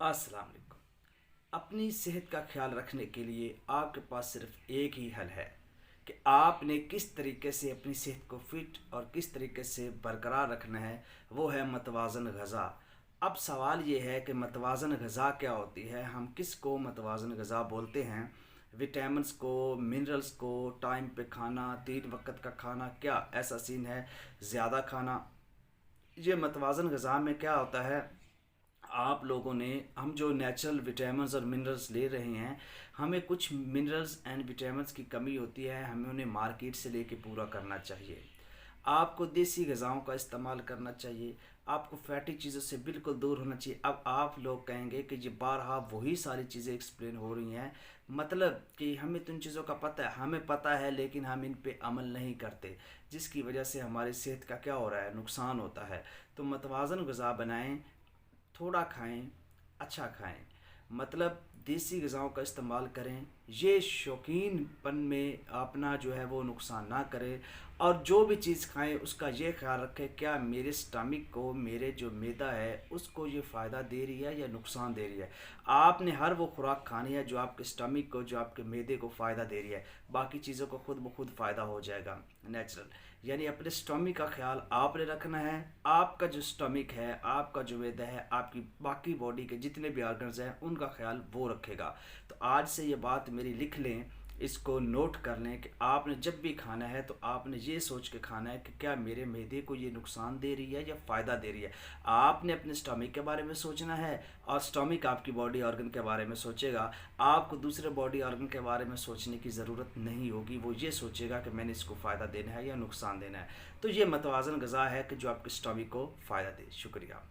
अस्सलाम वालेकुम। अपनी सेहत का ख्याल रखने के लिए आपके पास सिर्फ एक ही हल है कि आपने किस तरीके से अपनी सेहत को फिट और किस तरीके से बरकरार रखना है। वो है मतवाज़न ग़ज़ा। अब सवाल ये है कि मतवाज़न ग़ज़ा क्या होती है, हम किस को मतवाज़न ग़ज़ा बोलते हैं। विटामिन्स को, मिनरल्स को, टाइम पे खाना, 3 वक्त का खाना, क्या ऐसा सीन है, ज़्यादा खाना। ये मतवाज़न ग़ज़ा में क्या होता है, आप लोगों ने, हम जो नेचुरल विटामिन्स और मिनरल्स ले रहे हैं, हमें कुछ मिनरल्स एंड विटामिन्स की कमी होती है, हमें उन्हें मार्केट से लेके पूरा करना चाहिए। आपको देसी ग़िज़ाओं का इस्तेमाल करना चाहिए, आपको फैटी चीज़ों से बिल्कुल दूर होना चाहिए। अब आप लोग कहेंगे कि ये बारहा वही सारी चीज़ें एक्सप्लेन हो रही हैं, मतलब कि हमें तो इन चीज़ों का पता है, हमें पता है, लेकिन हम इन पे अमल नहीं करते, जिसकी वजह से हमारी सेहत का क्या हो रहा है, नुकसान होता है। तो मतवाज़न ग़िज़ा बनाएं, थोड़ा खाएं, अच्छा खाएं, मतलब देसी ग़िज़ाओं का इस्तेमाल करें। ये शौकीनपन में अपना जो है वो नुकसान ना करें। और जो भी चीज़ खाएं उसका ये ख्याल रखें, क्या मेरे स्टमक को, मेरे जो मैदा है उसको ये फ़ायदा दे रही है या नुकसान दे रही है। आपने हर वो खुराक खानी है जो आपके स्टमक को, जो आपके मैदे को फ़ायदा दे रही है। बाकी चीज़ों को खुद ब खुद फ़ायदा हो जाएगा नेचुरल। यानी अपने स्टमक का ख्याल आपने रखना है। आपका जो स्टमक है, आपका जो मैदा है, आपकी बाकी बॉडी के जितने भी ऑर्गन्स हैं उनका ख्याल वो रखेगा। तो आज से ये बात मेरी लिख लें, इसको नोट कर लें कि आपने जब भी खाना है तो आपने ये सोच के खाना है कि क्या मेरे मैदे को ये नुकसान दे रही है या फ़ायदा दे रही है। आपने अपने स्टमक के बारे में सोचना है और स्टमक आपकी बॉडी ऑर्गन के बारे में सोचेगा। आपको दूसरे बॉडी ऑर्गन के बारे में सोचने की ज़रूरत नहीं होगी, वो ये सोचेगा कि मैंने इसको फ़ायदा देना है या नुकसान देना है। तो ये मतवाज़न ग़िज़ा है कि जो आपके स्टमक को फ़ायदा दे। शुक्रिया।